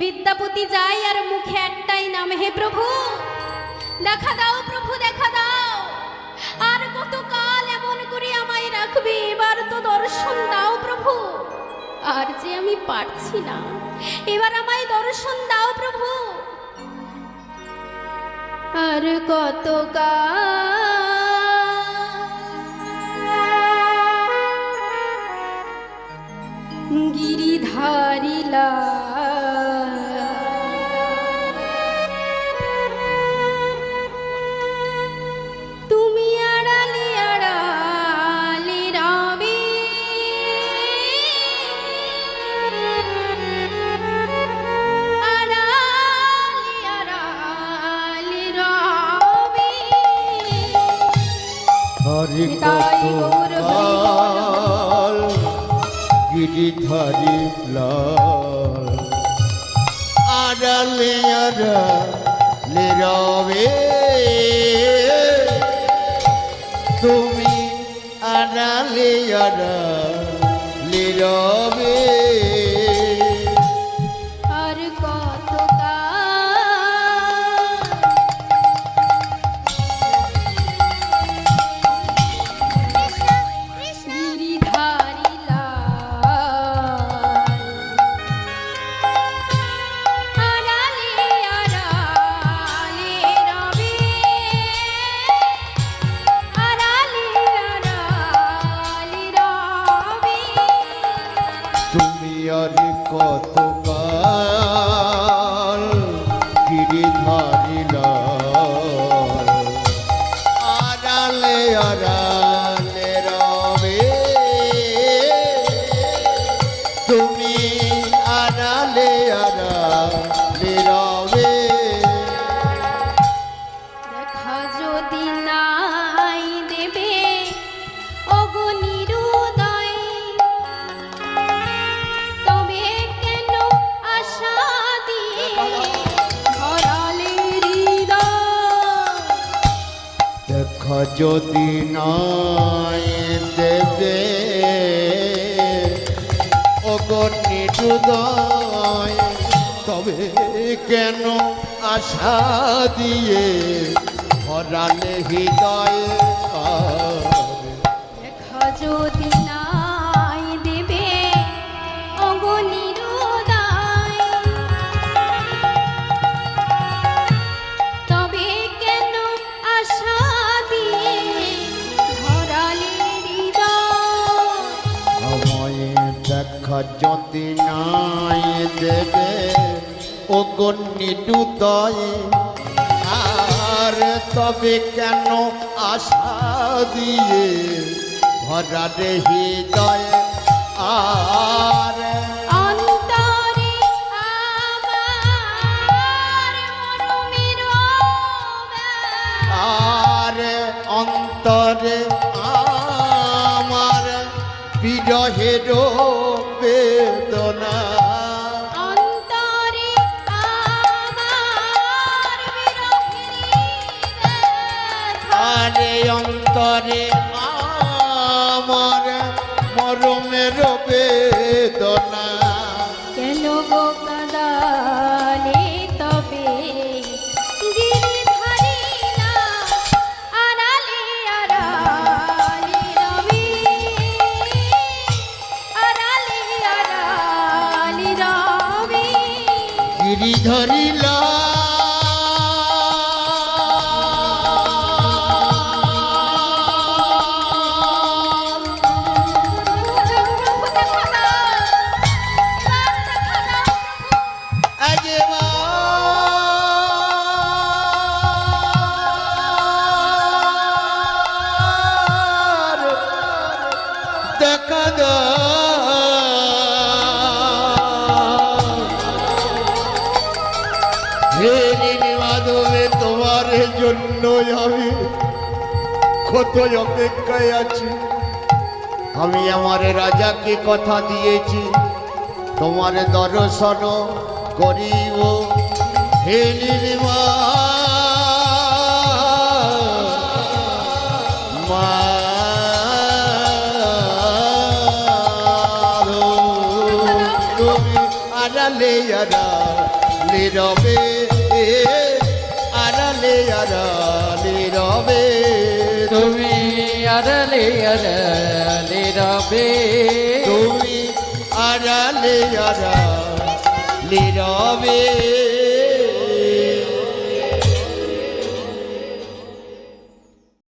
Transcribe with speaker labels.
Speaker 1: বিদ্যাপতি যায় আর মুখে একটাই নাম, হে প্রভু দেখা দাও, প্রভু দেখা দাও। আর কতকাল এমন করে আমায় রাখবে, এবার তো দর্শন দাও প্রভু। আর যে আমি পারছি না, এবার আমায় দর্শন দাও প্রভু। আর কতকাল গিরিধারিলা তুমি আড়ালে আড়ালে রবে, আড়ালে আড়ালে রবে।
Speaker 2: হরি কতকাল গিরিধারি লাল আড়ালে আড়ালে রবে, তুমি আড়ালে আড়ালে রবে।
Speaker 1: আর কতকাল গিরিধারি লাল আড়ালে আড়ালে রবে, আড়ালে আড়ালে রবে।
Speaker 2: তুমি আর কতকাল গিরিধারি লাল আড়ালে আড়ালে রবে, তুমি আড়ালে আড়ালে রবে।
Speaker 1: দেখা যদি নাই দেবে ওগো নিরুদয়, তবে কেন আশা দিয়ে ধরালে হৃদয়।
Speaker 2: দেখা যদি নাই দেবে অগণিতদয়, তবে কেন আশা দিয়ে ভরালে হৃদয়।
Speaker 1: দেখা যদি নাই দেবে ওগো নিরুদয়, তবে কেন আশা দিয়ে ধরালে হৃদয়।
Speaker 2: আমায় দেখা যদি নাই দেবে অগণিতদয়, আর তবে কেন আশা দিয়ে ভরালে হৃদয়। আর
Speaker 1: অন্তরে আমার মরমের
Speaker 2: আর অন্তরে আমার বিরহের বেদনা,
Speaker 1: অন্তরে আমার বিরহের ব্যথা।
Speaker 2: আরে অন্তরে আমার মরমের বেদনা।
Speaker 1: কেন গো কাঁদালে তবে গিরিধারি লাল আড়ালে আড়ালে রবে, আড়ালে আড়ালে রবে।
Speaker 2: গিরিধারি লাল দেখা হে নীলিমাধবে, তোমার জন্য আমি কত অপেক্ষায় আছি। আমি আমার রাজাকে কথা দিয়েছি তোমার দর্শন করিব। হে নীলিমা তুমি আড়ালে আড়ালে রবে আড়ালে আড়ালে রবে
Speaker 3: তুমি আড়ালে আড়ালে রবে
Speaker 2: তুমি আড়ালে আড়ালে রবে